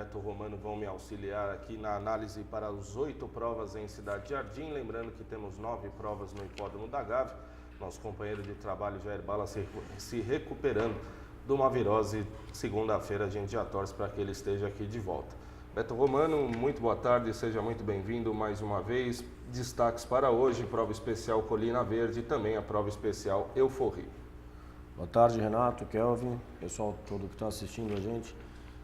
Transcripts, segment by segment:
Beto Romano vão me auxiliar aqui na análise para os 8 provas em Cidade Jardim. Lembrando que temos 9 provas no Hipódromo da Gávea. Nosso companheiro de trabalho, Jair Bala, se recuperando de uma virose. Segunda-feira a gente já torce para que ele esteja aqui de volta. Beto Romano, muito boa tarde, seja muito bem-vindo mais uma vez. Destaques para hoje, prova especial Colina Verde e também a prova especial Euforri. Boa tarde, Renato, Kelvin, pessoal todo que está assistindo a gente.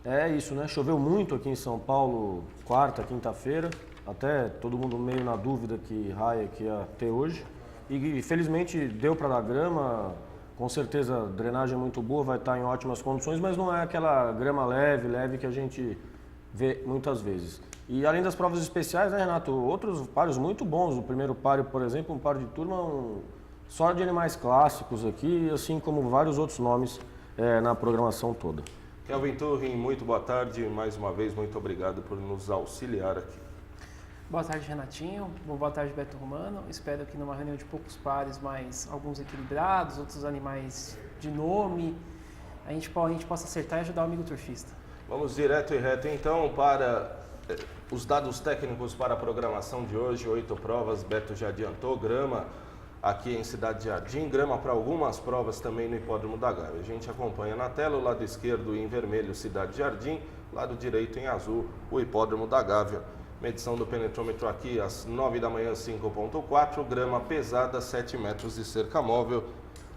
É isso, né? Choveu muito aqui em São Paulo, quarta, quinta-feira, até todo mundo meio na dúvida que raia que ia ter hoje. E felizmente deu para dar grama, com certeza a drenagem é muito boa, vai estar em ótimas condições, mas não é aquela grama leve que a gente vê muitas vezes. E além das provas especiais, né, Renato, outros páreos muito bons. O primeiro páreo, por exemplo, um páreo de turma só de animais clássicos aqui, assim como vários outros nomes na programação toda. Kelvin Turrin, muito boa tarde, mais uma vez, muito obrigado por nos auxiliar aqui. Boa tarde, Renatinho. Boa tarde, Beto Romano. Espero que numa reunião de poucos pares, mas alguns equilibrados, outros animais de nome, a gente possa acertar e ajudar o amigo turfista. Vamos direto e reto então para os dados técnicos para a programação de hoje. 8 provas, Beto já adiantou, grama aqui em Cidade Jardim, grama para algumas provas também no Hipódromo da Gávea. A gente acompanha na tela o lado esquerdo em vermelho Cidade Jardim, lado direito em azul o Hipódromo da Gávea. Medição do penetrômetro aqui às 9 da manhã 5.4, grama pesada 7 metros de cerca móvel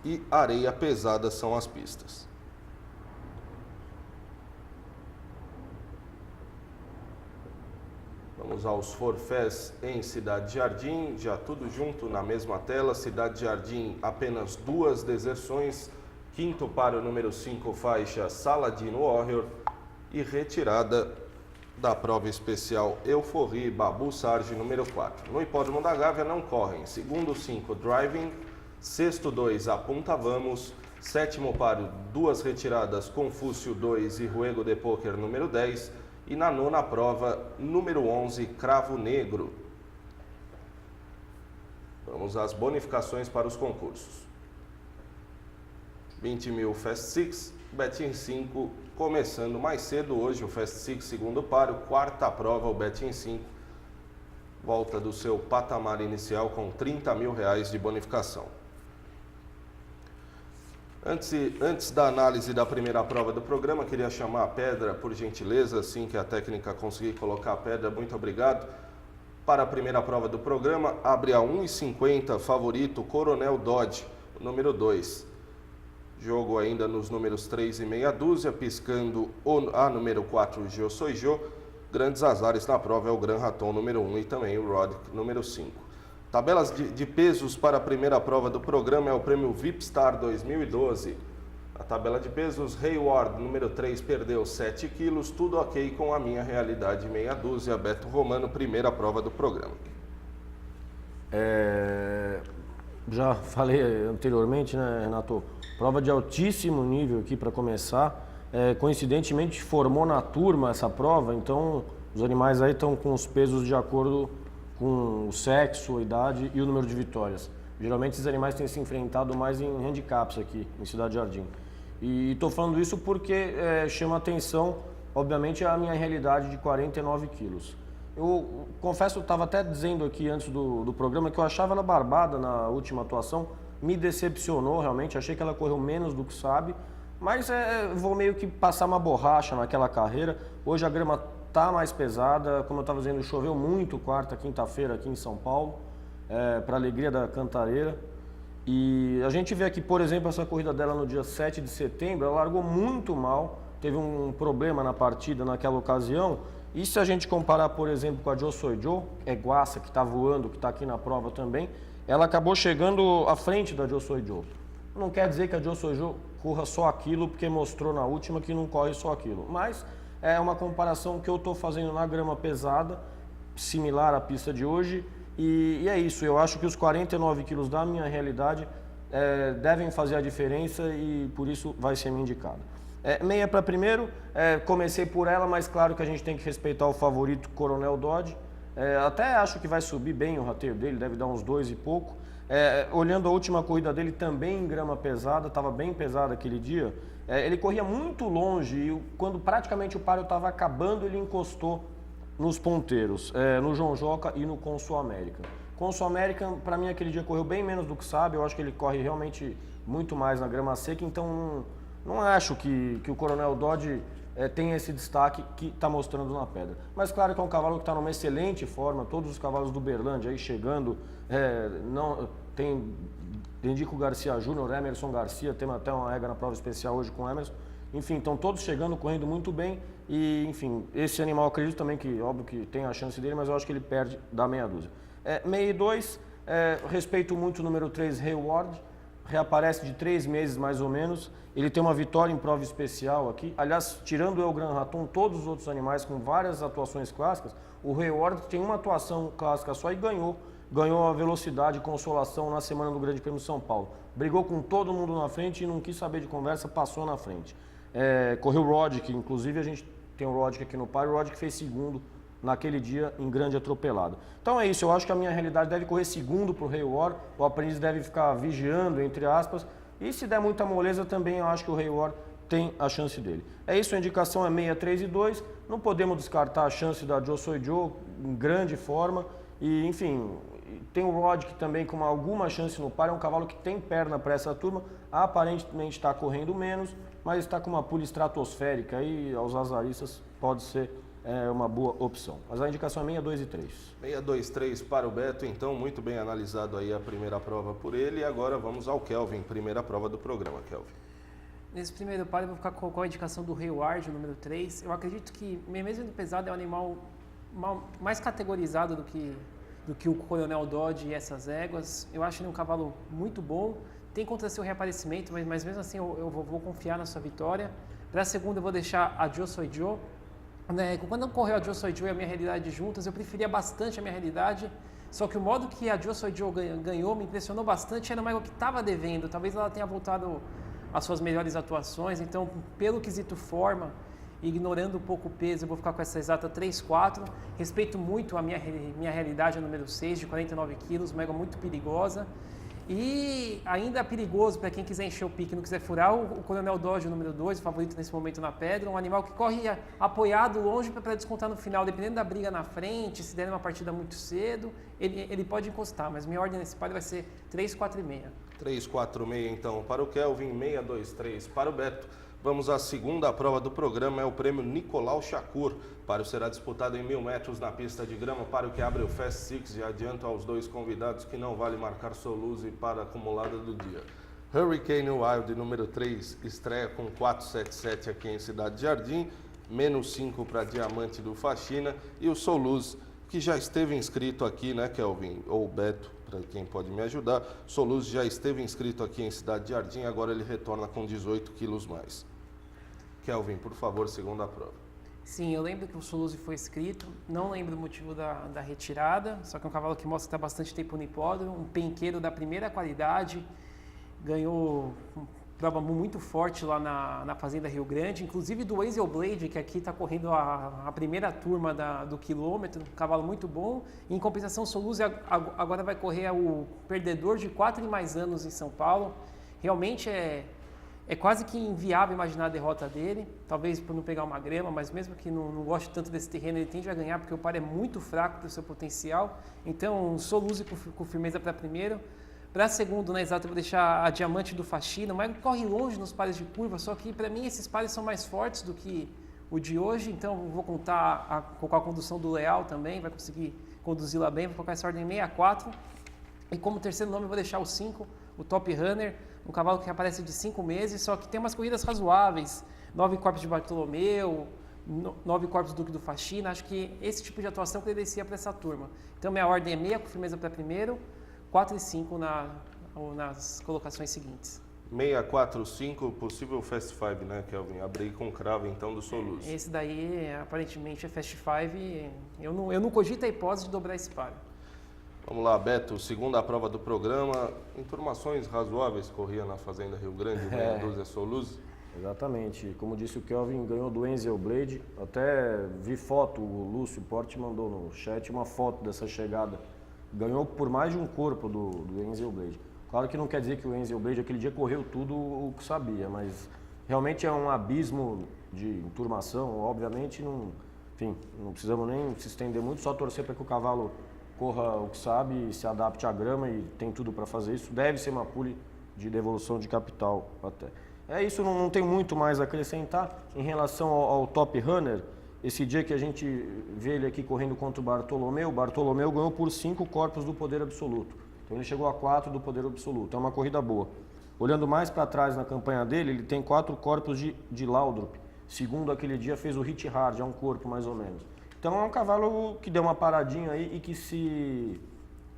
e areia pesada são as pistas. Vamos aos forfés em Cidade Jardim, já tudo junto na mesma tela. Cidade Jardim, apenas 2 deserções. Quinto para o número 5, faixa Saladino Warrior. E retirada da prova especial Euforri, Babu Sarge, número 4. No Hipódromo da Gávea não correm. Segundo 5, Driving. Sexto 2, Apunta Vamos. Sétimo páreo, 2 retiradas, Confúcio 2 e Ruego de Poker, número 10. E na nona prova, número 11, Cravo Negro. Vamos às bonificações para os concursos. 20 mil Fast Six, Betim 5, começando mais cedo hoje o Fast Six segundo páreo, quarta prova o Betim 5. Volta do seu patamar inicial com 30 mil reais de bonificação. Antes da análise da primeira prova do programa, queria chamar a pedra, por gentileza, assim que a técnica conseguir colocar a pedra, muito obrigado. Para a primeira prova do programa, abre a 1,50, favorito Coronel Dodge, número 2. Jogo ainda nos números 3 e meia dúzia, piscando a número 4, Jô Soi Jô. Grandes azares na prova é o Gran Raton, número 1, e também o Rod, número 5. Tabelas de pesos para a primeira prova do programa é o prêmio Vipstar 2012. A tabela de pesos, Hayward, número 3, perdeu 7 quilos, tudo ok com a minha realidade meia dúzia. Beto Romano, primeira prova do programa. Já falei anteriormente, né, Renato? Prova de altíssimo nível aqui para começar. Coincidentemente formou na turma essa prova, então os animais aí estão com os pesos de acordo com o sexo, a idade e o número de vitórias. Geralmente esses animais têm se enfrentado mais em handicaps aqui em Cidade Jardim. E estou falando isso porque chama atenção, obviamente, a minha realidade de 49 quilos. Eu confesso, eu estava até dizendo aqui antes do programa que eu achava ela barbada na última atuação, me decepcionou realmente, achei que ela correu menos do que sabe, mas vou meio que passar uma borracha naquela carreira. Hoje a grama está mais pesada, como eu estava dizendo, choveu muito quarta, quinta-feira aqui em São Paulo, para alegria da cantareira. E a gente vê aqui, por exemplo, essa corrida dela no dia 7 de setembro, ela largou muito mal, teve um problema na partida naquela ocasião. E se a gente comparar, por exemplo, com a Jô Soi Jô, Guaça, que está voando, que está aqui na prova também, ela acabou chegando à frente da Jô Soi Jô. Não quer dizer que a Jô Soi Jô corra só aquilo, porque mostrou na última que não corre só aquilo. Mas é uma comparação que eu estou fazendo na grama pesada, similar à pista de hoje. E é isso, eu acho que os 49 quilos da minha realidade devem fazer a diferença e por isso vai ser minha indicada. Meia para primeiro, comecei por ela, mas claro que a gente tem que respeitar o favorito Coronel Dodge. Até acho que vai subir bem o rateio dele, deve dar uns 2 e pouco. Olhando a última corrida dele também em grama pesada, estava bem pesado aquele dia, ele corria muito longe e quando praticamente o páreo estava acabando, ele encostou nos ponteiros, no João Joca e no Consul América. Consul América, para mim, aquele dia correu bem menos do que sabe, eu acho que ele corre realmente muito mais na grama seca, então não acho que o Coronel Dodge tem esse destaque que está mostrando na pedra. Mas claro que é um cavalo que está numa excelente forma, todos os cavalos do Uberlândia aí chegando, tem Dendico Garcia Júnior, Emerson Garcia, tem até uma regra na prova especial hoje com o Emerson. Enfim, estão todos chegando, correndo muito bem e, enfim, esse animal eu acredito também que, óbvio que tem a chance dele, mas eu acho que ele perde da meia dúzia. Meia e 2, respeito muito o número 3, Hayward, reaparece de 3 meses mais ou menos, ele tem uma vitória em prova especial aqui, aliás, tirando o El Gran Raton, todos os outros animais com várias atuações clássicas, o Hayward tem uma atuação clássica só e ganhou a velocidade e consolação na semana do Grande Prêmio de São Paulo. Brigou com todo mundo na frente e não quis saber de conversa, passou na frente. Correu o Roddick, inclusive a gente tem o Roddick aqui no par, o Roddick fez segundo naquele dia em grande atropelado. Então é isso, eu acho que a minha realidade deve correr segundo para o Hayward, o aprendiz deve ficar vigiando, entre aspas, e se der muita moleza também eu acho que o Hayward tem a chance dele. É isso, a indicação é 6, 3 e 2, não podemos descartar a chance da Joe Soy Joe em grande forma, e enfim, tem o Roddick também com alguma chance no par, é um cavalo que tem perna para essa turma, aparentemente está correndo menos, mas está com uma pulha estratosférica e aos azaristas pode ser uma boa opção. Mas a indicação é 6, 2 e 3. 6, 2, 3 para o Beto, então muito bem analisado aí a primeira prova por ele. E agora vamos ao Kelvin, primeira prova do programa, Kelvin. Nesse primeiro par eu vou ficar com a indicação do Hayward, o número 3. Eu acredito que, mesmo pesado, é um animal mais categorizado do que o Coronel Dodge e essas éguas. Eu acho ele um cavalo muito bom. Tem contra seu reaparecimento, mas mesmo assim eu vou confiar na sua vitória. Para a segunda eu vou deixar a Joe Soy Joe. Quando correu a Joe Soy Joe e a minha realidade juntas, eu preferia bastante a minha realidade, só que o modo que a Joe Soy Joe ganhou me impressionou bastante, era uma égua que estava devendo, talvez ela tenha voltado às suas melhores atuações, então pelo quesito forma, ignorando um pouco o peso, eu vou ficar com essa exata 3-4, respeito muito a minha realidade, a número 6, de 49 quilos, uma égua muito perigosa. E ainda perigoso para quem quiser encher o pique e não quiser furar, o Coronel Dodge, número 2, favorito nesse momento na pedra, um animal que corre apoiado longe para descontar no final, dependendo da briga na frente, se der uma partida muito cedo, ele pode encostar, mas minha ordem nesse par vai ser 3, 4 e meia. 3, 4, meia então para o Kelvin, 6, 2, 3 para o Beto. Vamos à segunda prova do programa, é o prêmio Nicolau Shakur. O páreo será disputado em 1000 metros na pista de grama, páreo que abre o Fast Six, e adianto aos dois convidados que não vale marcar Soluse para a acumulada do dia. Hurricane Wild, número 3, estreia com 477 aqui em Cidade Jardim, menos 5 para Diamante do Faxina, e o Soluse, que já esteve inscrito aqui, né, Kelvin, ou Beto, para quem pode me ajudar. Soluse já esteve inscrito aqui em Cidade Jardim, agora ele retorna com 18 quilos mais. Kelvin, por favor, segunda prova. Sim, eu lembro que o Soluse foi inscrito, não lembro o motivo da retirada, só que é um cavalo que mostra que está bastante tempo no hipódromo, um penqueiro da primeira qualidade, ganhou prova muito forte lá na Fazenda Rio Grande, inclusive do Hazel Blade, que aqui está correndo a primeira turma do quilômetro, um cavalo muito bom. Em compensação, o Soluse agora vai correr o perdedor de 4 e mais anos em São Paulo. Realmente é quase que inviável imaginar a derrota dele, talvez por não pegar uma grama, mas mesmo que não goste tanto desse terreno, ele tende a ganhar, porque o par é muito fraco para o seu potencial. Então, Soluse com firmeza para primeiro. Para segundo, na exata, eu vou deixar a Diamante do Faxina, mas corre longe nos pares de curva, só que para mim esses pares são mais fortes do que o de hoje, então vou contar com a condução do Leal também, vai conseguir conduzi-la bem, vou colocar essa ordem 64. E como terceiro nome eu vou deixar o 5, o Top Runner, um cavalo que aparece de 5 meses, só que tem umas corridas razoáveis, 9 corpos de Bartolomeu, 9 corpos do Duque do Faxina, acho que esse tipo de atuação credencia para essa turma. Então minha ordem é 6 com firmeza para primeiro, 4 e 5 nas colocações seguintes. 6, 4, 5, possível Fast Five, né, Kelvin? Abri com cravo então do Soluse. Esse daí aparentemente é Fast Five, eu não cogito a hipótese de dobrar esse par. Vamos lá, Beto, segunda prova do programa, informações razoáveis corria na Fazenda Rio Grande, meia dúzia Soluse. Exatamente, como disse o Kelvin, ganhou do Hazel Blade, até vi foto, o Lúcio Porte mandou no chat uma foto dessa chegada ganhou por mais de um corpo do Enzel Blade. Claro que não quer dizer que o Enzel Blade aquele dia correu tudo o que sabia, mas realmente é um abismo de enturmação, obviamente enfim, não precisamos nem se estender muito, só torcer para que o cavalo corra o que sabe e se adapte à grama e tem tudo para fazer isso. Deve ser uma pule de devolução de capital até. É isso, não tem muito mais a acrescentar. Em relação ao Top Runner, esse dia que a gente vê ele aqui correndo contra o Bartolomeu ganhou por 5 corpos do poder absoluto. Então ele chegou a 4 do poder absoluto, é uma corrida boa. Olhando mais para trás na campanha dele, ele tem 4 corpos de Laudrup. Segundo aquele dia fez o Hit Hard, é um corpo mais ou menos. Então é um cavalo que deu uma paradinha aí e que se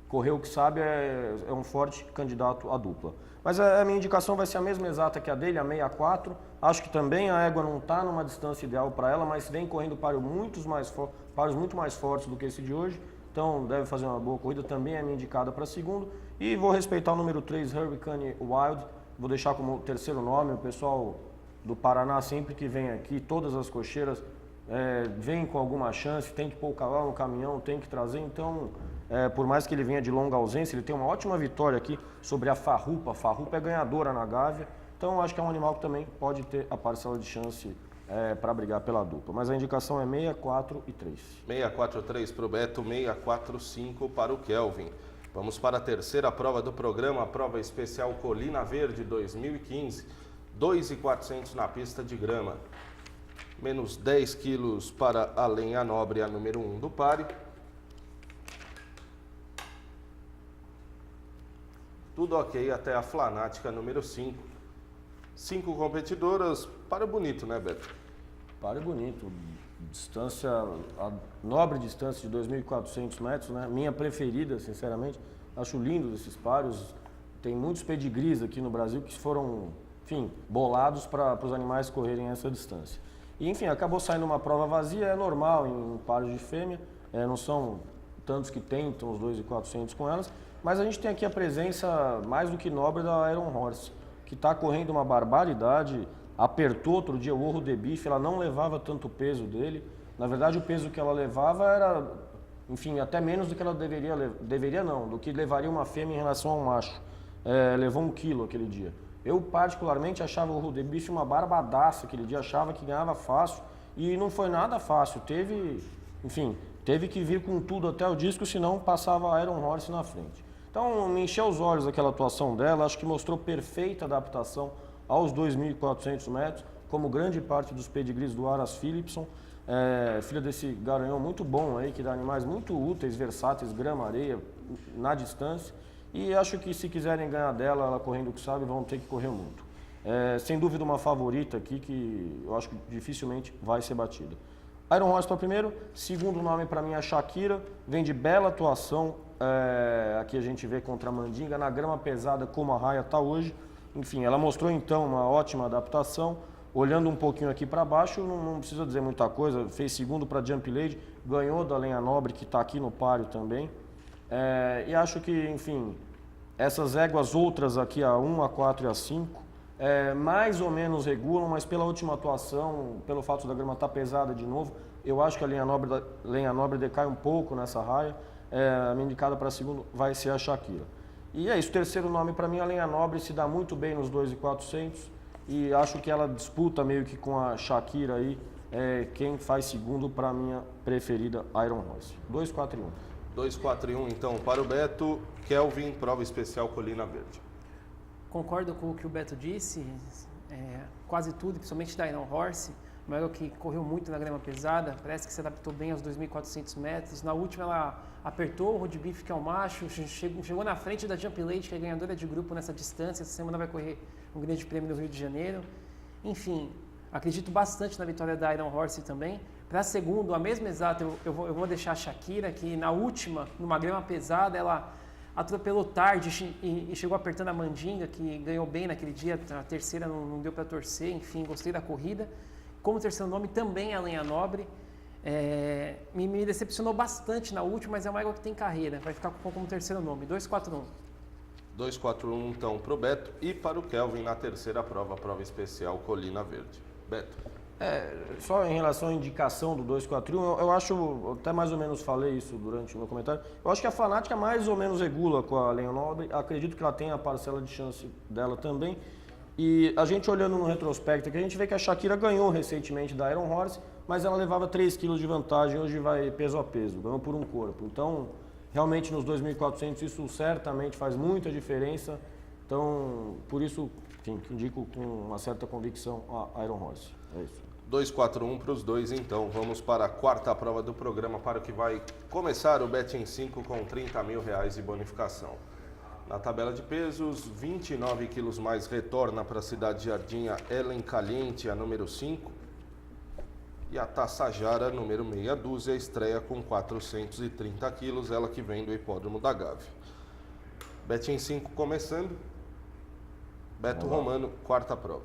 correu o que sabe é um forte candidato à dupla. Mas a minha indicação vai ser a mesma exata que a dele, a 64. Acho que também a égua não está numa distância ideal para ela, mas vem correndo paros muito mais fortes do que esse de hoje. Então deve fazer uma boa corrida, também é minha indicada para segundo. E vou respeitar o número 3, Hurricane Wild. Vou deixar como terceiro nome. O pessoal do Paraná, sempre que vem aqui, todas as cocheiras vem com alguma chance, tem que pôr o cavalo no caminhão, tem que trazer. Então, por mais que ele venha de longa ausência, ele tem uma ótima vitória aqui sobre a Farrupa. A Farrupa é ganhadora na Gávea. Então, acho que é um animal que também pode ter a parcela de chance para brigar pela dupla. Mas a indicação é 6, 4 e 3. 6, 4, 3 para o Beto, 6, 4, 5 para o Kelvin. Vamos para a terceira prova do programa, a prova especial Colina Verde 2015. 2.400 na pista de grama. Menos 10 quilos para a Lenha Nobre, a número 1 do páreo. Tudo ok até a Flanática, número 5. 5 competidoras, páreo bonito, né, Beto? Páreo bonito. Distância, a nobre distância de 2.400 metros, né? Minha preferida, sinceramente. Acho lindo esses páreos. Tem muitos pedigrees aqui no Brasil que foram, enfim, bolados para os animais correrem essa distância. E, enfim, acabou saindo uma prova vazia, é normal em páreos de fêmea, não são tantos que tentam os 2.400 com elas, mas a gente tem aqui a presença mais do que nobre da Iron Horse, que está correndo uma barbaridade, apertou outro dia o Orro de Bife, ela não levava tanto peso dele, na verdade o peso que ela levava era, enfim, até menos do que ela deveria não, do que levaria uma fêmea em relação ao macho, levou 1 quilo aquele dia. Eu particularmente achava o Orro de Bife uma barbadaça aquele dia, achava que ganhava fácil e não foi nada fácil, teve que vir com tudo até o disco, senão passava a Iron Horse na frente. Então me encheu os olhos aquela atuação dela, acho que mostrou perfeita adaptação aos 2.400 metros, como grande parte dos pedigrees do Aras Philipson, filha desse garanhão muito bom aí, que dá animais muito úteis, versáteis, grama, areia, na distância. E acho que se quiserem ganhar dela, ela correndo o que sabe, vão ter que correr muito. Sem dúvida uma favorita aqui que eu acho que dificilmente vai ser batida. Iron Horse para primeiro, segundo nome para mim é Shakira, vem de bela atuação, aqui a gente vê contra a Mandinga, na grama pesada como a raia está hoje. Enfim, ela mostrou então uma ótima adaptação. Olhando um pouquinho aqui para baixo, não precisa dizer muita coisa, fez segundo para Jump Lady, ganhou da Lenha Nobre que está aqui no páreo também. E acho que, enfim, essas éguas outras aqui, a 1, a 4 e a 5, mais ou menos regulam, mas pela última atuação, pelo fato da grama estar pesada de novo, eu acho que a Lenha Nobre decai um pouco nessa raia. A minha indicada para segundo vai ser a Shakira. E é isso, o terceiro nome para mim, a Lenha Nobre se dá muito bem nos 2.400 e acho que ela disputa meio que com a Shakira aí, quem faz segundo para minha preferida Iron Horse. 2, 4 e 1. 2, 4 e 1 então para o Beto. Kelvin, prova especial Colina Verde. Concordo com o que o Beto disse, quase tudo, principalmente da Iron Horse, uma égua que correu muito na grama pesada, parece que se adaptou bem aos 2.400 metros. Na última ela apertou o Road Beef, que é o macho, chegou na frente da Jump Lady, que é ganhadora de grupo nessa distância. Essa semana vai correr um grande prêmio no Rio de Janeiro. Enfim, acredito bastante na vitória da Iron Horse também. Para segundo, a mesma exata, eu vou deixar a Shakira, que na última, numa grama pesada, ela atropelou tarde e chegou apertando a Mandinga, que ganhou bem naquele dia. A terceira não deu para torcer, enfim, gostei da corrida. Como terceiro nome também a Lenha Nobre. Me decepcionou bastante na última, mas é uma égua que tem carreira. Vai ficar como terceiro nome. 2, 4, 1. 2, 4, 1 então para o Beto e para o Kelvin na terceira prova, a prova especial Colina Verde. Beto. Só em relação à indicação do 241, eu acho, até mais ou menos falei isso durante o meu comentário, eu acho que a Fanática mais ou menos regula com a Leão Nobre, acredito que ela tem a parcela de chance dela também, e a gente olhando no retrospecto aqui, a gente vê que a Shakira ganhou recentemente da Iron Horse, mas ela levava 3 kg de vantagem, hoje vai peso a peso, ganhou por um corpo, então realmente nos 2.400 isso certamente faz muita diferença, então por isso, enfim, indico com uma certa convicção a Iron Horse, é isso. 241 para os dois, então. Vamos para a quarta prova do programa, para o que vai começar o Bet em 5 com R$30 mil de bonificação. Na tabela de pesos, 29 quilos mais retorna para a Cidade Jardim a Ellen Caliente, a número 5. E a Taçajara, número meia dúzia, estreia com 430 quilos, ela que vem do Hipódromo da Gávea. Bet em 5 começando. Beto Romano, quarta prova.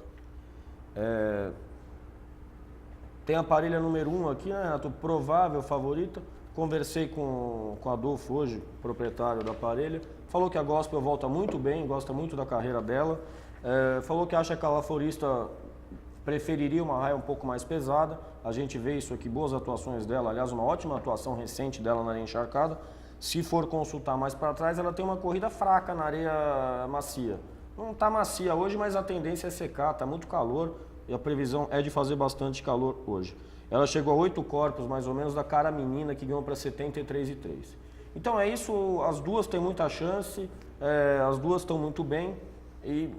Tem a parelha número 1 aqui, né, Renato? Provável favorita. Conversei com o Adolfo hoje, proprietário da parelha. Falou que a Gospel volta muito bem, gosta muito da carreira dela. Falou que acha que a Laforista preferiria uma raia um pouco mais pesada. A gente vê isso aqui, boas atuações dela. Aliás, uma ótima atuação recente dela na areia encharcada. Se for consultar mais para trás, ela tem uma corrida fraca na areia macia. Não está macia hoje, mas a tendência é secar, está muito calor. E a previsão é de fazer bastante calor hoje. Ela chegou a 8 corpos, mais ou menos, da Cara Menina, que ganhou para 73,3. Então é isso, as duas têm muita chance, as duas estão muito bem. E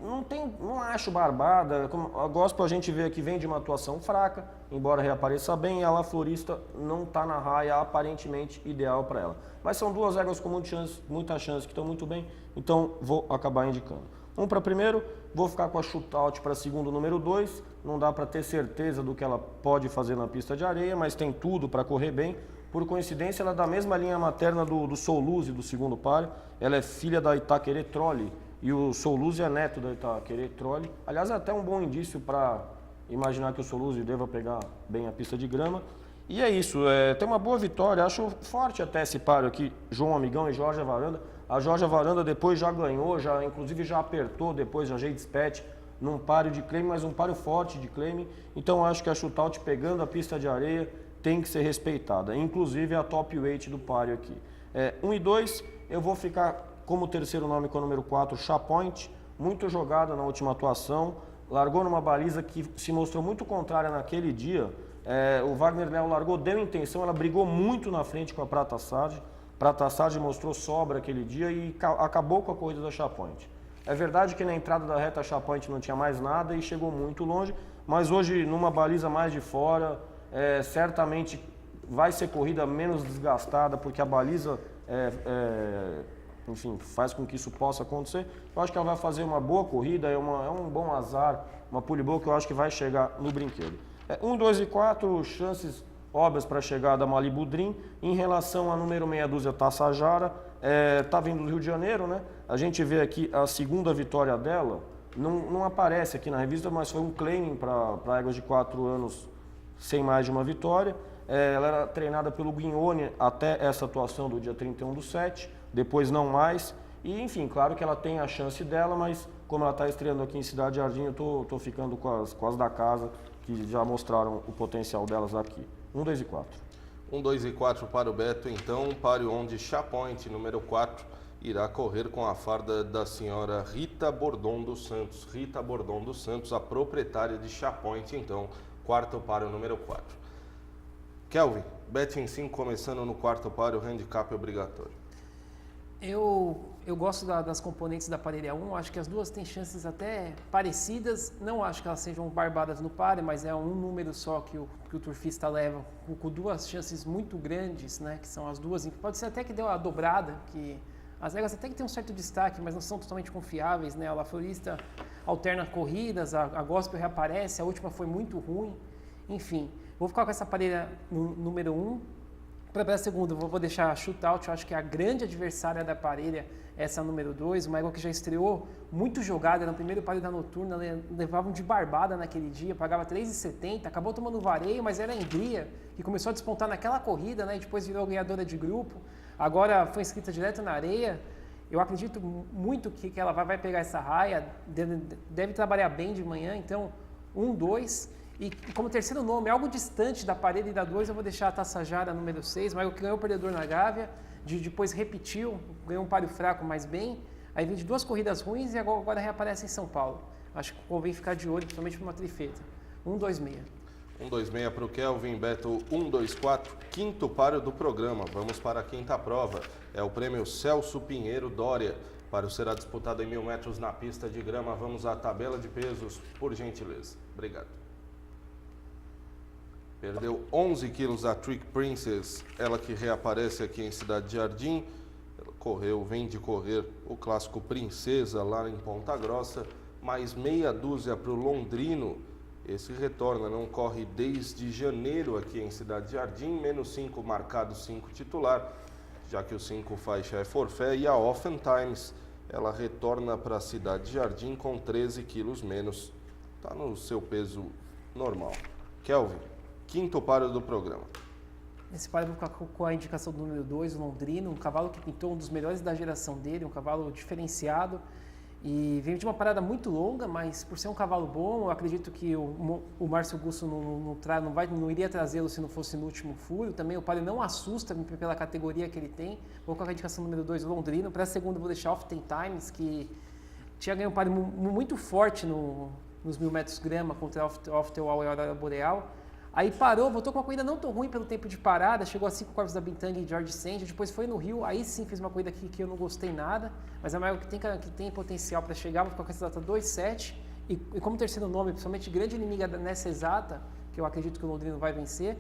não acho barbada. A Gospel a gente vê aqui vem de uma atuação fraca, embora reapareça bem, e a La Florista não está na raia aparentemente ideal para ela. Mas são duas éguas com muita chance que estão muito bem, então vou acabar indicando. Um para primeiro, vou ficar com a Shootout para segundo, número 2. Não dá para ter certeza do que ela pode fazer na pista de areia, mas tem tudo para correr bem. Por coincidência, ela é da mesma linha materna do Souluze, do segundo páreo. Ela é filha da Itaquerê Trolli e o Souluze é neto da Itaquerê Trolli. Aliás, é até um bom indício para imaginar que o Souluze deva pegar bem a pista de grama. E é isso, tem uma boa vitória, acho forte até esse páreo aqui, João Amigão e Jorge Varanda. A Jorge Varanda depois já ganhou, inclusive já apertou depois a Jade Spett num páreo de claim, mas um páreo forte de claim. Então acho que a Shootout pegando a pista de areia tem que ser respeitada, inclusive a top weight do páreo aqui. 1 e 2, eu vou ficar como terceiro nome com o número 4, Chapoint, muito jogada na última atuação, largou numa baliza que se mostrou muito contrária naquele dia. O Wagner Leal largou, deu intenção, ela brigou muito na frente com a Prata Sard. Prata Sard mostrou sobra aquele dia e acabou com a corrida da Chapoint. É verdade que na entrada da reta a Chapoint não tinha mais nada e chegou muito longe, mas hoje numa baliza mais de fora, certamente vai ser corrida menos desgastada, porque a baliza, enfim, faz com que isso possa acontecer. Eu acho que ela vai fazer uma boa corrida, é um bom azar, uma pole boa que eu acho que vai chegar no brinquedo. 1, 2 e 4, chances óbvias para a chegada da Malibu Dream. Em relação à número meia dúzia Taçajara, está vindo do Rio de Janeiro, né? A gente vê aqui a segunda vitória dela, não aparece aqui na revista, mas foi um claiming para éguas de 4 anos sem mais de uma vitória. Ela era treinada pelo Guignone até essa atuação do dia 31/7, depois não mais. E enfim, claro que ela tem a chance dela, mas como ela está estreando aqui em Cidade Jardim, eu tô ficando com as da casa, que já mostraram o potencial delas aqui. 1, 2 e 4. 1, 2 e 4 para o Beto, então, páreo onde Chapoint, número 4, irá correr com a farda da senhora Rita Bordon dos Santos. Rita Bordon dos Santos, a proprietária de Chapoint, então, quarto páreo, número 4. Kelvin, Bet em 5 começando no quarto páreo, handicap obrigatório. Eu gosto das componentes da parelha 1, acho que as duas têm chances até parecidas, não acho que elas sejam barbadas no páreo, mas é um número só que o turfista leva, com duas chances muito grandes, né, que são as duas, pode ser até que deu a dobrada, que as éguas até que tem um certo destaque, mas não são totalmente confiáveis, né, a La Florista alterna corridas, a Gospel reaparece, a última foi muito ruim, enfim, vou ficar com essa parelha no número 1. Para a segunda, vou deixar a Shootout, eu acho que a grande adversária da parelha é essa número 2, uma égua que já estreou muito jogada, no primeiro páreo da noturna, levavam de barbada naquele dia, pagava 3,70, acabou tomando vareio, mas era a Engria, que começou a despontar naquela corrida, né, e depois virou ganhadora de grupo, agora foi inscrita direto na areia. Eu acredito muito que ela vai pegar essa raia, deve trabalhar bem de manhã, então 1, 2, E como terceiro nome, algo distante da Parelha e da 2, eu vou deixar a Taçajara número 6, mas o que ganhou o perdedor na Gávea, depois repetiu, ganhou um páreo fraco, mas bem. Aí vem de 2 corridas ruins e agora reaparece em São Paulo. Acho que convém ficar de olho, principalmente para uma trifeta. 1-2-6. 1-2-6 para o Kelvin, Beto 1-2-4, quinto páreo do programa. Vamos para a quinta prova. É o prêmio Celso Pinheiro Dória. O páreo será disputado em 1.000 metros na pista de grama. Vamos à tabela de pesos, por gentileza. Obrigado. Perdeu 11 quilos a Trick Princess, ela que reaparece aqui em Cidade Jardim. Ela vem de correr o clássico Princesa lá em Ponta Grossa. Mais meia dúzia para o Londrino. Esse retorna, não corre desde janeiro aqui em Cidade Jardim. Menos 5 marcado, 5 titular, já que o 5 faixa é forfé. E a Oftentimes, ela retorna para a Cidade Jardim com 13 quilos menos. Está no seu peso normal. Kelvin, quinto páreo do programa. Esse páreo eu vou ficar com a indicação do número 2, o Londrino, um cavalo que pintou um dos melhores da geração dele, um cavalo diferenciado. E veio de uma parada muito longa, mas por ser um cavalo bom, eu acredito que o Márcio Gusso não iria trazê-lo se não fosse no último furo. Também o páreo não assusta pela categoria que ele tem. Vou colocar a indicação número 2, Londrino. Para a segunda, vou deixar Oftentimes, que tinha ganho um páreo muito forte nos 1.000 metros grama contra Oftewall e Aurora Boreal. Aí parou, voltou com uma corrida não tão ruim pelo tempo de parada, chegou a 5 corpos da Bintang e George Sand, depois foi no Rio, aí sim fez uma corrida que eu não gostei nada, mas é maior que tem potencial para chegar, vou ficar com essa data 2-7, e como terceiro nome, principalmente grande inimiga nessa exata, que eu acredito que o Londrino vai vencer,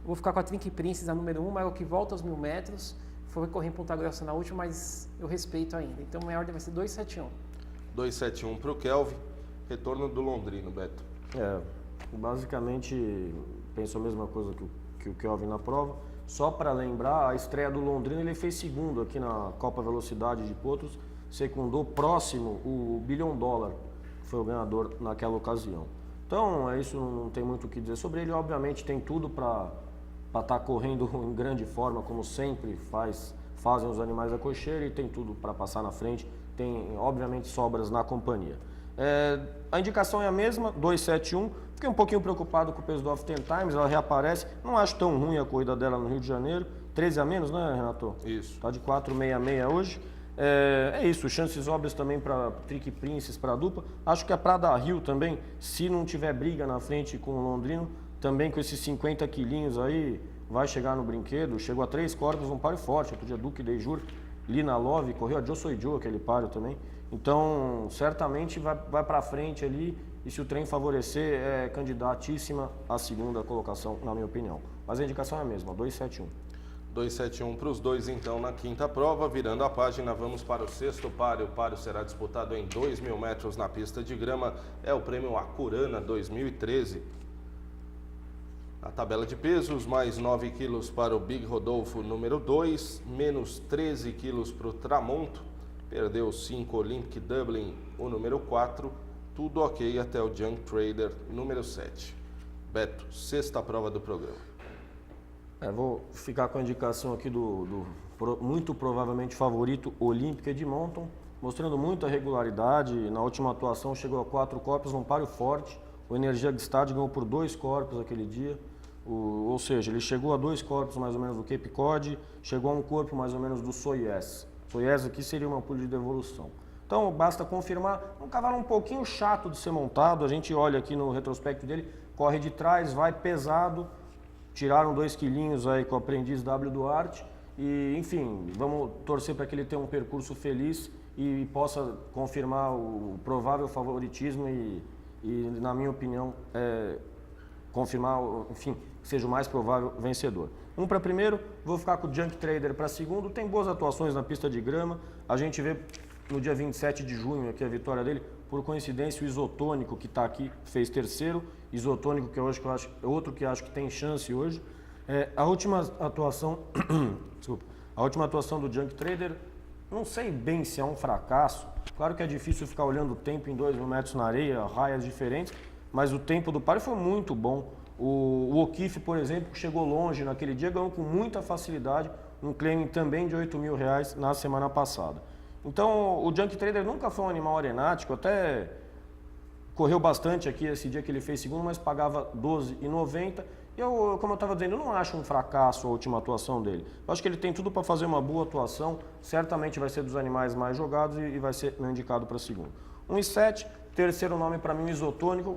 vou ficar com a Trink Princess, a número 1, maior que volta aos 1.000 metros, foi correr em Ponta Grossa na última, mas eu respeito ainda, então minha ordem vai ser 2-7-1. 2-7-1 para o Kelvin, retorno do Londrino, Beto. Basicamente, penso a mesma coisa que o Kelvin na prova. Só para lembrar, a estreia do Londrino, ele fez segundo aqui na Copa Velocidade de Potros, secundou próximo o Billion Dollar, que foi o ganhador naquela ocasião. Então, isso não tem muito o que dizer sobre ele. Obviamente, tem tudo para estar correndo em grande forma, como sempre fazem os animais da cocheira, e tem tudo para passar na frente. Tem, obviamente, sobras na companhia. A indicação é a mesma, 2-7-1. Fiquei um pouquinho preocupado com o peso do Oftentimes, ela reaparece. Não acho tão ruim a corrida dela no Rio de Janeiro. 13 a menos, né, Renato? Isso. Está de 4,66 hoje. É isso, chances óbvias também para Trick Princess, para a dupla. Acho que é para dar Rio também, se não tiver briga na frente com o Londrino, também com esses 50 quilinhos aí, vai chegar no brinquedo. Chegou a 3 corpos, um páreo forte. Outro dia Duque Dejur, Lina Love, correu a Joe Soy Joe, aquele páreo também. Então, certamente vai para frente ali, e se o trem favorecer, é candidatíssima à segunda colocação, na minha opinião. Mas a indicação é a mesma, 2-7-1. 2-7-1 para os dois, então, na quinta prova. Virando a página, vamos para o sexto páreo. O páreo será disputado em 2.000 metros na pista de grama. É o prêmio Acurana 2013. Na tabela de pesos, mais 9 quilos para o Big Rodolfo número 2, menos 13 quilos para o Tramonto. Perdeu 5 Olympic Dublin, o número 4, tudo ok até o Junk Trader, número 7. Beto, sexta prova do programa. Vou ficar com a indicação aqui do muito provavelmente favorito Olympic Edmonton, mostrando muita regularidade. Na última atuação chegou a 4 corpos num páreo forte. O Energia Gstad ganhou por 2 corpos aquele dia. Ou seja, ele chegou a 2 corpos mais ou menos do Cape Cod, chegou a um corpo mais ou menos do Soyez. Soyez aqui seria uma pulha de devolução. Então, basta confirmar. Um cavalo um pouquinho chato de ser montado. A gente olha aqui no retrospecto dele, corre de trás, vai pesado. Tiraram 2 quilinhos aí com o aprendiz W Duarte. E, enfim, vamos torcer para que ele tenha um percurso feliz e possa confirmar o provável favoritismo e na minha opinião, confirmar, enfim, seja o mais provável vencedor. Um para primeiro, vou ficar com o Junk Trader para segundo. Tem boas atuações na pista de grama. A gente vê no dia 27 de junho aqui a vitória dele. Por coincidência, o Isotônico, que está aqui, fez terceiro. Isotônico, que eu acho é outro que acho que tem chance hoje. A última atuação, desculpa, a última atuação do Junk Trader, não sei bem se é um fracasso. Claro que é difícil ficar olhando o tempo em 2.000 metros na areia, raias diferentes, mas o tempo do páreo foi muito bom. O O'Keefe, por exemplo, chegou longe naquele dia, ganhou com muita facilidade um claim também de R$8.000 na semana passada. Então, o Junk Trader nunca foi um animal arenático, até correu bastante aqui esse dia que ele fez segundo, mas pagava R$12,90. E eu, como eu estava dizendo, eu não acho um fracasso a última atuação dele. Eu acho que ele tem tudo para fazer uma boa atuação, certamente vai ser dos animais mais jogados e vai ser meu indicado para segundo. 1,7, terceiro nome para mim, o Isotônico.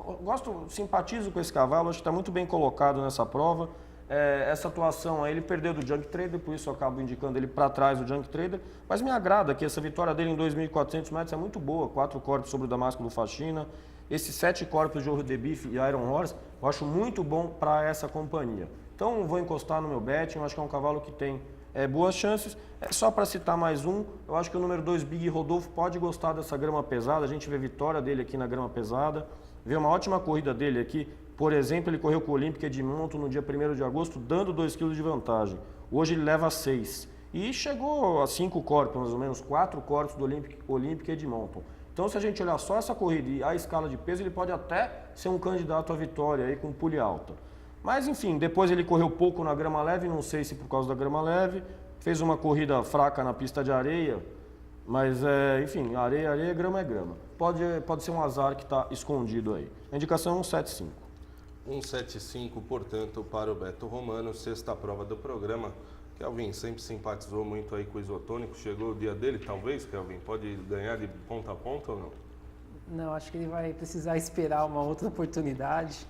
Eu gosto, simpatizo com esse cavalo, acho que está muito bem colocado nessa prova. Essa atuação aí, ele perdeu do Junk Trader, por isso eu acabo indicando ele para trás do Junk Trader, mas me agrada que essa vitória dele em 2.400 metros é muito boa, 4 corpos sobre o Damasco do Faxina, esses 7 corpos de Ouro de Bife e Iron Horse, eu acho muito bom para essa companhia. Então vou encostar no meu betting, eu acho que é um cavalo que tem boas chances. Só para citar mais um, eu acho que o número 2, Big Rodolfo, pode gostar dessa grama pesada, a gente vê vitória dele aqui na grama pesada, vê uma ótima corrida dele aqui. Por exemplo, ele correu com o Olímpica de Monton no dia 1º de agosto, dando 2 kg de vantagem. Hoje ele leva 6. E chegou a 5 corpos, mais ou menos, 4 corpos do Olímpica de Monton. Então, se a gente olhar só essa corrida e a escala de peso, ele pode até ser um candidato à vitória aí com pule alta. Mas, enfim, depois ele correu pouco na grama leve, não sei se por causa da grama leve. Fez uma corrida fraca na pista de areia, mas, enfim, areia, grama é grama. Pode ser um azar que está escondido aí. A indicação é 1,75. 1,75, portanto, para o Beto Romano, sexta prova do programa. Kelvin sempre simpatizou muito aí com o Isotônico, chegou o dia dele, talvez, Kelvin? Pode ganhar de ponta a ponta ou não? Não, acho que ele vai precisar esperar uma outra oportunidade.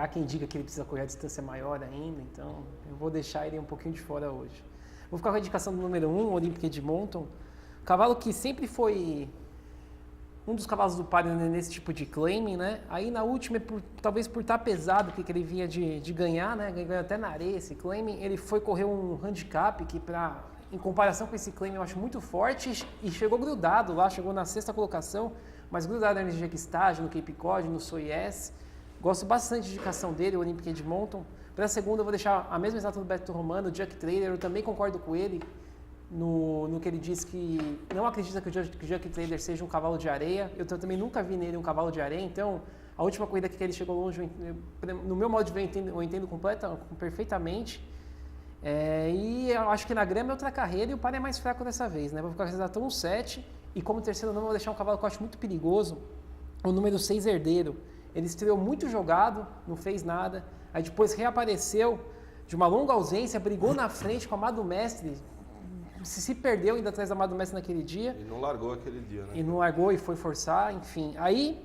Há quem diga que ele precisa correr a distância maior ainda, então eu vou deixar ele um pouquinho de fora hoje. Vou ficar com a indicação do número 1, Olímpica de Monton. Cavalo que sempre foi um dos cavalos do páreo nesse tipo de claiming, né? Aí na última, talvez por estar pesado, que ele vinha de ganhar, né? Ganhou até na areia esse claiming, ele foi correr um handicap que, em comparação com esse claiming, eu acho muito forte e chegou grudado lá, chegou na 6ª colocação, mas grudado na Energia Estágio, no Cape Cod, no So Yes. Gosto bastante de indicação dele, o Olímpica de Monton. Para a segunda, eu vou deixar a mesma exata do Beto Romano, o Junk Trader, eu também concordo com ele. No que ele diz que não acredita que o Junk Trader seja um cavalo de areia. Eu também nunca vi nele um cavalo de areia, então a última corrida que ele chegou longe, no meu modo de ver, eu entendo perfeitamente. E eu acho que na grama é outra carreira e o par é mais fraco dessa vez, né? Vou ficar com a exata 1,7 e como terceiro nome eu vou deixar um cavalo que eu acho muito perigoso, o número 6, Herdeiro. Ele estreou muito jogado, não fez nada, aí depois reapareceu de uma longa ausência, brigou na frente com o Amado Mestre, se perdeu ainda atrás da Amado Mestre naquele dia. E não largou aquele dia, né? E não largou e foi forçar, enfim. Aí,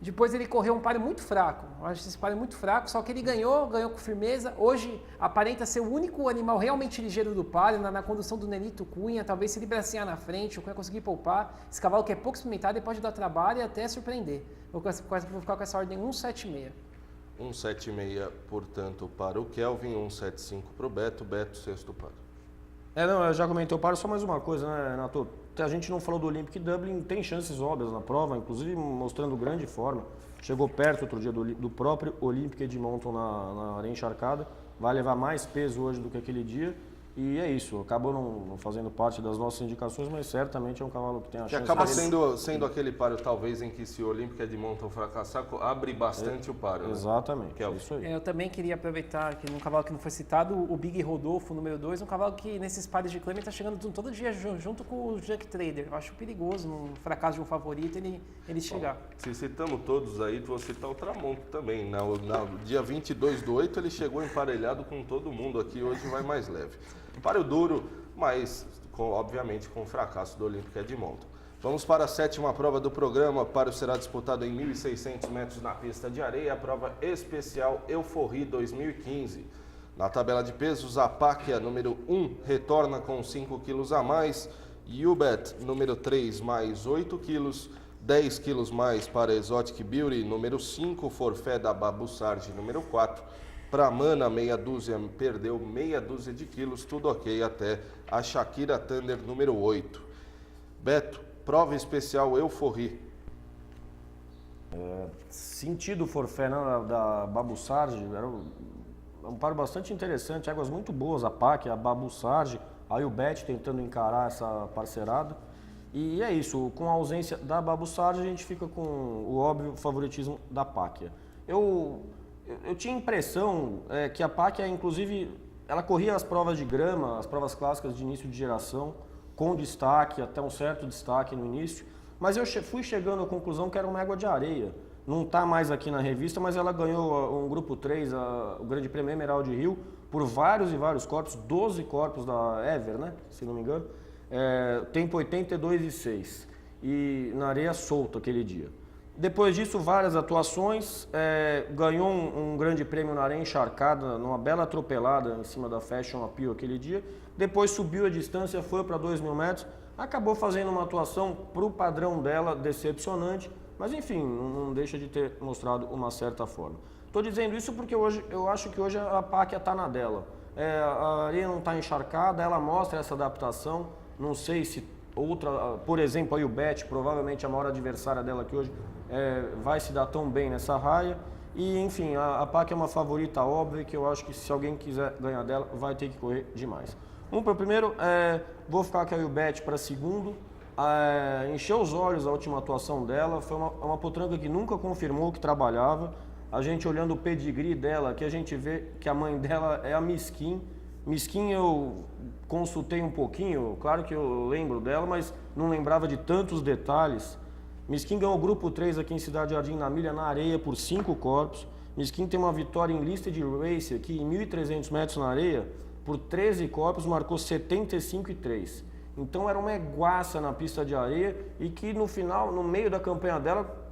depois ele correu um páreo muito fraco. Eu acho esse páreo muito fraco, só que ele ganhou com firmeza. Hoje, aparenta ser o único animal realmente ligeiro do páreo, na condução do Nelito Cunha. Talvez se ele bracinhar na frente, o Cunha conseguir poupar. Esse cavalo que é pouco experimentado, ele pode dar trabalho e até surpreender. Vou ficar com essa ordem 1,76. 1,76, portanto, para o Kelvin, 1,75 para o Beto. Beto, sexto par. Não, eu já comentei o paro, só mais uma coisa, né, Renato? A gente não falou do Olympic Dublin, tem chances óbvias na prova, inclusive mostrando grande forma. Chegou perto outro dia do próprio Olympic de Monton na areia encharcada. Vai levar mais peso hoje do que aquele dia. E é isso, acabou não fazendo parte das nossas indicações, mas certamente é um cavalo que tem a chance... Que acaba sendo aquele páreo, talvez, em que se o Olímpica de Monton fracassar, abre bastante o páreo. Exatamente, né? Que é isso aí. Eu também queria aproveitar que num cavalo que não foi citado, o Big Rodolfo, número 2, um cavalo que nesses pares de claim está chegando todo dia junto com o Junk Trader. Eu acho perigoso, no fracasso de um favorito, ele chegar. Se citamos todos aí, vou citar o Tramonto também. No dia 22/8 ele chegou emparelhado com todo mundo aqui, hoje vai mais leve. Páreo duro, mas obviamente com o fracasso do Olímpica de Monton. Vamos para a 7ª prova do programa. O páreo será disputado em 1.600 metros na pista de areia, a prova especial Euforri 2015. Na tabela de pesos, a Páquia, número 1, retorna com 5 quilos a mais. Ubet, número 3, mais 8 quilos. 10 quilos mais para Exotic Beauty, número 5, Forfé da Babu Sarge, número 4. Para Mana, meia dúzia, perdeu meia dúzia de quilos, tudo ok até a Shakira Thunder, número 8. Beto, prova especial Euforri. Sentido forfé, né, da Babu Sarge, era um paro bastante interessante, águas muito boas, a PAC, a Babu Sarge, a Ubet tentando encarar essa parcerada. E é isso, com a ausência da Babu Sarge, a gente fica com o óbvio favoritismo da Páquia. Eu tinha a impressão que a Páquia, inclusive, ela corria as provas de grama, as provas clássicas de início de geração, com destaque, até um certo destaque no início, Mas eu fui chegando à conclusão que era uma égua de areia. Não está mais aqui na revista, mas ela ganhou um grupo 3, o Grande Prêmio Emerald Hill, por vários e vários corpos, 12 corpos da Ever, né? Se não me engano. Tempo 82,6. E na areia solta aquele dia. Depois disso, várias atuações, ganhou um grande prêmio na areia encharcada, numa bela atropelada em cima da Fashion Appeal aquele dia. Depois subiu a distância, foi para 2.000 metros, acabou fazendo uma atuação para o padrão dela decepcionante, mas enfim, não deixa de ter mostrado uma certa forma. Estou dizendo isso porque hoje, eu acho que hoje a Páquia está na dela. A areia não está encharcada, ela mostra essa adaptação, não sei se outra, por exemplo, aí o Bet, provavelmente a maior adversária dela aqui hoje, vai se dar tão bem nessa raia. E enfim, a Páquia é uma favorita óbvia que eu acho que se alguém quiser ganhar dela, vai ter que correr demais. Para o primeiro, vou ficar com a Bet para segundo. Encheu os olhos a última atuação dela, foi uma potranca que nunca confirmou que trabalhava. A gente olhando o pedigree dela, que a gente vê que a mãe dela é a Miskin. Miskin eu consultei um pouquinho, claro que eu lembro dela, mas não lembrava de tantos detalhes. Miskin ganhou o grupo 3 aqui em Cidade Jardim, na milha, na areia, por 5 corpos. Miskin tem uma vitória em Listed Race aqui em 1.300 metros na areia, por 13 corpos, marcou 75,3. Então era uma eguaça na pista de areia e que no final, no meio da campanha dela,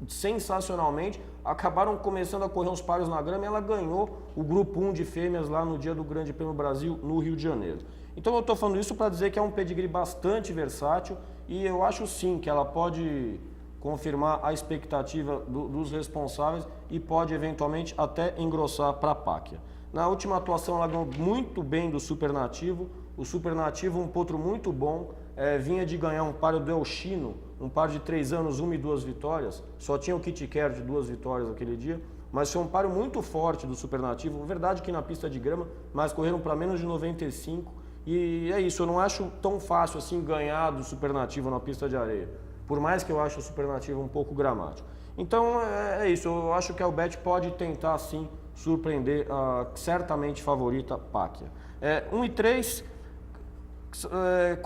sensacionalmente, acabaram começando a correr uns paros na grama e ela ganhou o grupo 1 de fêmeas lá no dia do Grande Prêmio Brasil no Rio de Janeiro. Então eu estou falando isso para dizer que é um pedigree bastante versátil e eu acho sim que ela pode confirmar a expectativa dos responsáveis e pode eventualmente até engrossar para a Páquia. Na última atuação ela ganhou muito bem do Supernativo. O Supernativo, um potro muito bom, vinha de ganhar um par do El Chino, um par de 3 anos, 1 e 2 vitórias. Só tinha o Kit Care de 2 vitórias aquele dia, mas foi um par muito forte do Supernativo. Verdade que na pista de grama, mas correram para menos de 95. E é isso, eu não acho tão fácil assim ganhar do Supernativo na pista de areia. Por mais que eu ache o Supernativo um pouco gramático. Então é isso, eu acho que a Bet pode tentar sim surpreender a certamente favorita Páquia. 1 e 3,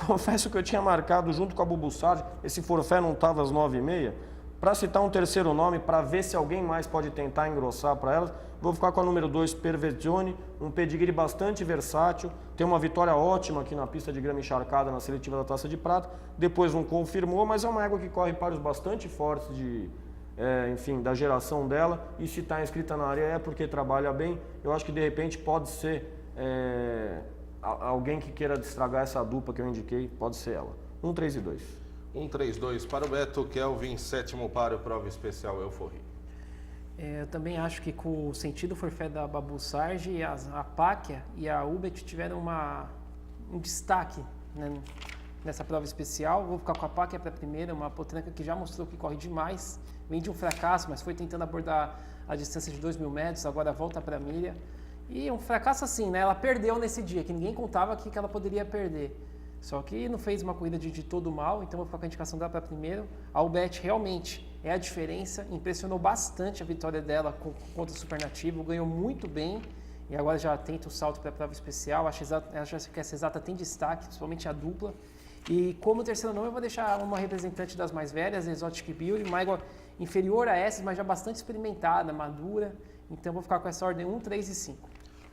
confesso que eu tinha marcado junto com a Bubussard, esse forfé não estava às 9h30, para citar um terceiro nome, para ver se alguém mais pode tentar engrossar para elas, vou ficar com a número 2, Perversione, um pedigree bastante versátil, tem uma vitória ótima aqui na pista de grama encharcada na seletiva da Taça de Prata, depois não confirmou, mas é uma égua que corre paros bastante fortes enfim, da geração dela, e se está inscrita na área é porque trabalha bem. Eu acho que de repente pode ser alguém que queira estragar essa dupla que eu indiquei, pode ser ela. 1, 3 e 2. 1, 3, 2 para o Beto, Kelvin, sétimo para o prova especial Euforia. Eu também acho que com o sentido forfé da Babussard, a Páquia e a Ubet tiveram um destaque, né, nessa prova especial. Vou ficar com a Páquia para a primeira, uma potranca que já mostrou que corre demais, vem de um fracasso, mas foi tentando abordar a distância de 2.000 metros, agora volta para a milha. E um fracasso assim, né? Ela perdeu nesse dia, que ninguém contava que ela poderia perder. Só que não fez uma corrida de todo mal, então vou ficar com a indicação dela para primeiro. A Ubet realmente é a diferença, impressionou bastante a vitória dela contra o Supernativo, ganhou muito bem e agora já tenta o salto para a prova especial. Acho que essa exata tem destaque, principalmente a dupla. E como terceiro nome eu vou deixar uma representante das mais velhas, Exotic Beauty, uma égua inferior a essas, mas já bastante experimentada, madura. Então vou ficar com essa ordem 1, 3 e 5.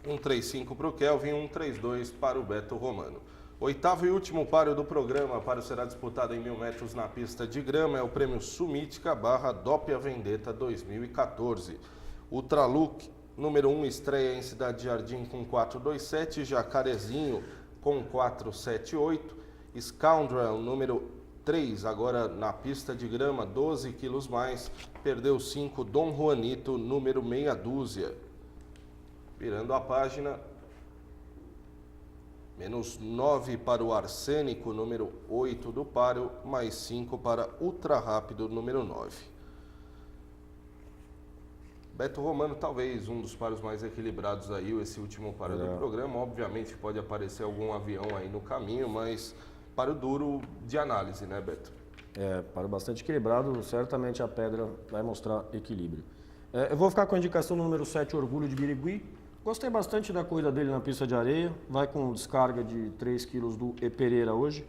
1, 3, 5 para o Kelvin, 1, 3, 2 para o Beto Romano. Oitavo e último páreo do programa, o páreo será disputado em 1.000 metros na pista de grama, é o prêmio Sumítica / Doppia Vendetta 2014. Ultralook, número 1, estreia em Cidade Jardim com 427, Jacarezinho com 478, Scoundrel, número 3, agora na pista de grama, 12 quilos mais, perdeu 5, Dom Juanito, número meia dúzia. Virando a página, menos 9 para o Arsênico, número 8 do páreo, mais 5 para Ultra Rápido, número 9. Beto Romano, talvez um dos páreos mais equilibrados aí, esse último páreo do programa. Obviamente pode aparecer algum avião aí no caminho, mas páreo duro de análise, né, Beto? Páreo bastante equilibrado, certamente a pedra vai mostrar equilíbrio. Eu vou ficar com a indicação do número 7, Orgulho de Birigui. Gostei bastante da corrida dele na pista de areia, vai com descarga de 3 kg do E Pereira hoje.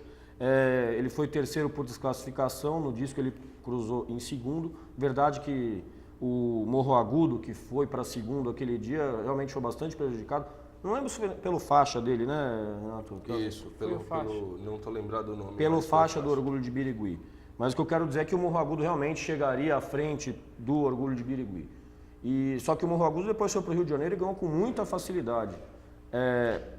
Ele foi terceiro por desclassificação, no disco ele cruzou em segundo. Verdade que o Morro Agudo, que foi para segundo aquele dia, realmente foi bastante prejudicado. Não lembro se foi pelo faixa dele, né, Renato? Isso, não estou lembrado do nome. Pelo faixa do Orgulho de Birigui. Mas o que eu quero dizer é que o Morro Agudo realmente chegaria à frente do Orgulho de Birigui. Só que o Morro Agudo depois foi para o Rio de Janeiro e ganhou com muita facilidade.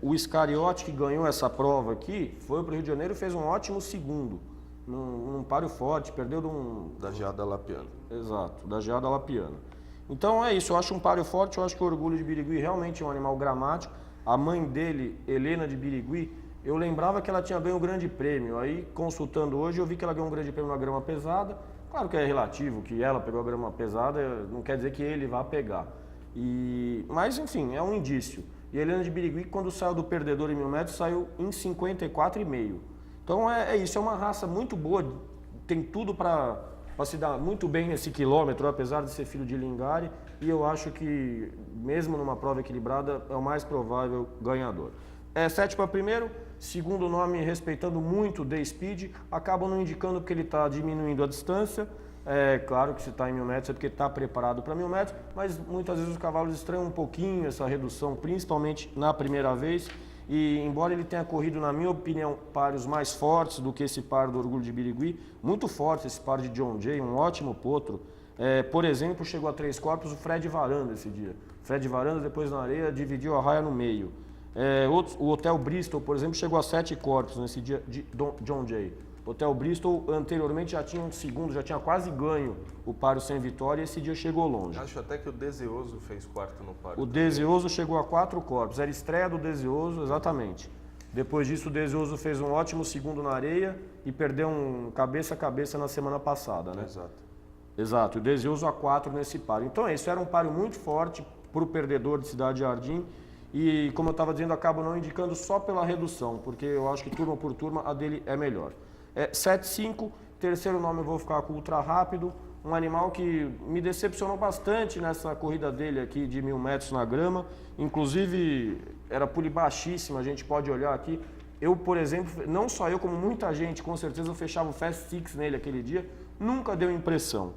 O Iscariote, que ganhou essa prova aqui, foi para o Rio de Janeiro e fez um ótimo segundo. Num páreo forte, perdeu da Geada Lapiana. Exato, da Geada Lapiana. Então é isso, eu acho um páreo forte, eu acho que o Orgulho de Birigui realmente é um animal gramático. A mãe dele, Helena de Birigui, eu lembrava que ela tinha ganho um grande prêmio. Aí, consultando hoje, eu vi que ela ganhou um grande prêmio na grama pesada. Claro que é relativo, que ela pegou a grama pesada, não quer dizer que ele vá pegar. Mas, enfim, é um indício. E a Helena de Birigui, quando saiu do perdedor em 1000 metros, saiu em 54,5. Então é isso, é uma raça muito boa, tem tudo para se dar muito bem nesse quilômetro, apesar de ser filho de Lingari, e eu acho que, mesmo numa prova equilibrada, é o mais provável ganhador. 7 para primeiro, segundo nome, respeitando muito o The Speed, acabam não indicando porque ele está diminuindo a distância. Claro que se está em 1000 metros é porque está preparado para 1000 metros, mas muitas vezes os cavalos estranham um pouquinho essa redução, principalmente na primeira vez. E embora ele tenha corrido, na minha opinião, páreos mais fortes do que esse par do Orgulho de Birigui, muito forte esse par de John Jay, um ótimo potro. Por exemplo, chegou a 3 corpos o Fred Varanda esse dia. Fred Varanda, depois na areia, dividiu a raia no meio. O Hotel Bristol, por exemplo, chegou a 7 corpos nesse dia de John Jay. O Hotel Bristol anteriormente já tinha um segundo, já tinha quase ganho o páreo sem vitória e esse dia chegou longe. Acho até que o Deseoso fez quarto no páreo. O Deseoso chegou a 4 corpos, era estreia do Deseoso, exatamente. Depois disso o Deseoso fez um ótimo segundo na areia e perdeu um cabeça a cabeça na semana passada, né? Exato, o Deseoso a 4 nesse páreo. Então isso era um páreo muito forte para o perdedor de Cidade Jardim. E como eu estava dizendo, acabo não indicando só pela redução, porque eu acho que turma por turma a dele é melhor. 7,5, terceiro nome eu vou ficar com o Ultra Rápido, um animal que me decepcionou bastante nessa corrida dele aqui de 1000 metros na grama, inclusive era pule baixíssima, a gente pode olhar aqui. Eu, por exemplo, não só eu, como muita gente, com certeza eu fechava o Fast Six nele aquele dia, nunca deu impressão.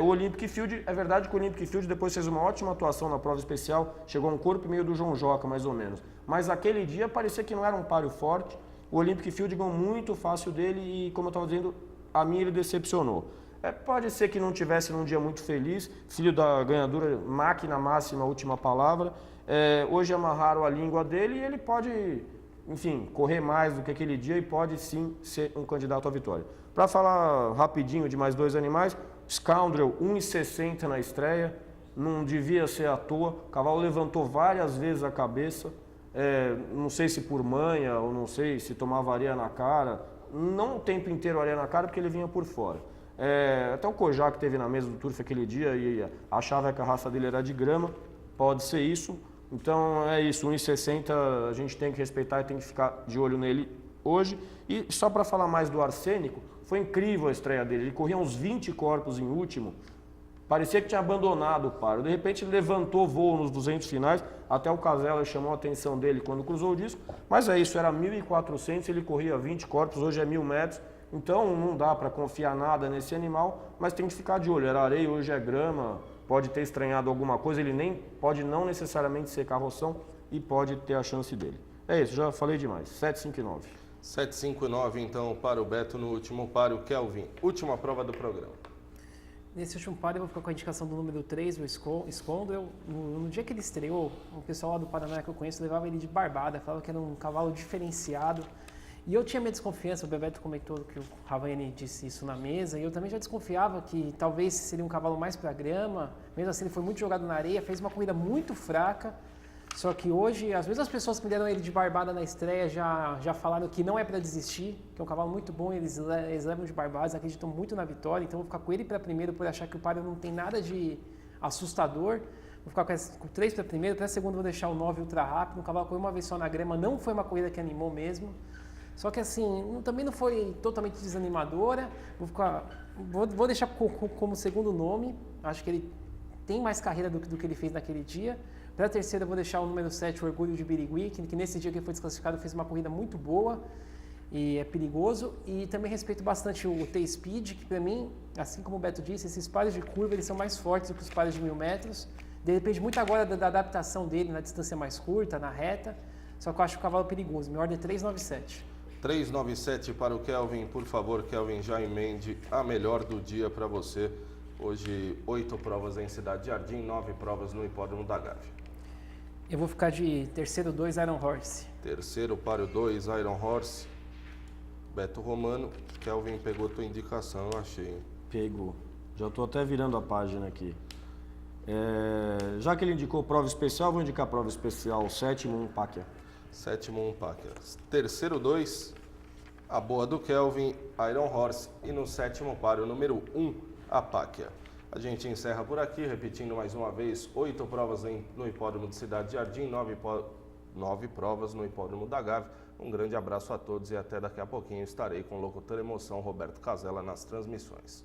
O Olympic Field, é verdade que o Olympic Field depois fez uma ótima atuação na prova especial, chegou a um corpo e meio do João Joca, mais ou menos. Mas aquele dia parecia que não era um páreo forte, o Olympic Field ganhou muito fácil dele e, como eu estava dizendo, a mim ele decepcionou. Pode ser que não tivesse num dia muito feliz, filho da ganhadora, máquina máxima, última palavra. Hoje amarraram a língua dele e ele pode, enfim, correr mais do que aquele dia e pode sim ser um candidato à vitória. Para falar rapidinho de mais 2 animais, Scoundrel, 1,60 na estreia, não devia ser à toa, o cavalo levantou várias vezes a cabeça, não sei se por manha ou não sei se tomava areia na cara, não o tempo inteiro areia na cara porque ele vinha por fora. Até o Kojak teve na mesa do Turf aquele dia e achava que a raça dele era de grama, pode ser isso. Então é isso, 1,60 a gente tem que respeitar e tem que ficar de olho nele hoje. E só para falar mais do Arsênico, foi incrível a estreia dele, ele corria uns 20 corpos em último, parecia que tinha abandonado o páreo, de repente ele levantou voo nos 200 finais, até o Casella chamou a atenção dele quando cruzou o disco, mas é isso, era 1.400, ele corria 20 corpos, hoje é 1000 metros, então não dá para confiar nada nesse animal, mas tem que ficar de olho, era areia, hoje é grama, pode ter estranhado alguma coisa, ele nem pode não necessariamente ser carroção e pode ter a chance dele. É isso, já falei demais, 7, 5 e 9. 7, 5 e 9 então para o Beto no último páreo, Kelvin, última prova do programa. Nesse último páreo eu vou ficar com a indicação do número 3, o Scoundrel. No dia que ele estreou, o pessoal lá do Paraná que eu conheço levava ele de barbada, falava que era um cavalo diferenciado. E eu tinha minha desconfiança, o Bebeto comentou que o Ravaiani disse isso na mesa, e eu também já desconfiava que talvez seria um cavalo mais para grama, mesmo assim ele foi muito jogado na areia, fez uma corrida muito fraca, só que hoje as mesmas pessoas que me deram ele de barbada na estreia já falaram que não é para desistir, que é um cavalo muito bom, eles levam de barbada, acreditam muito na vitória, então eu vou ficar com ele para primeiro por achar que o páreo não tem nada de assustador. Vou ficar com 3 para primeiro, para segundo vou deixar o 9 ultra rápido, o cavalo correu uma vez só na grama, não foi uma corrida que animou mesmo. Só que assim, também não foi totalmente desanimadora, vou deixar como segundo nome, acho que ele tem mais carreira do que ele fez naquele dia. Para a terceira eu vou deixar o número 7, o Orgulho de Birigui, que nesse dia que ele foi desclassificado fez uma corrida muito boa. e é perigoso. E também respeito bastante o T-Speed, que para mim, assim como o Beto disse, esses pares de curva eles são mais fortes do que os pares de 1000 metros. Depende muito agora da adaptação dele na distância mais curta, na reta, só que eu acho o cavalo perigoso. Minha ordem é 397. 397 para o Kelvin, por favor, Kelvin, já emende a melhor do dia para você. Hoje, 8 provas em Cidade Jardim, 9 provas no Hipódromo da Gávea. Eu vou ficar de terceiro 2 Iron Horse. Terceiro páreo 2, Iron Horse. Beto Romano, Kelvin pegou tua indicação, eu achei. Hein? Pegou. Já estou até virando a página aqui. Já que ele indicou prova especial, vou indicar prova especial, sétimo, um Páquia. Sétimo, um Páquia. Terceiro 2, a boa do Kelvin, Iron Horse. E no sétimo páreo, número 1, a Páquia. A gente encerra por aqui, repetindo mais uma vez, 8 provas no Hipódromo de Cidade Jardim, 9 provas no Hipódromo da Gávea. Um grande abraço a todos e até daqui a pouquinho estarei com o locutor Emoção Roberto Casella nas transmissões.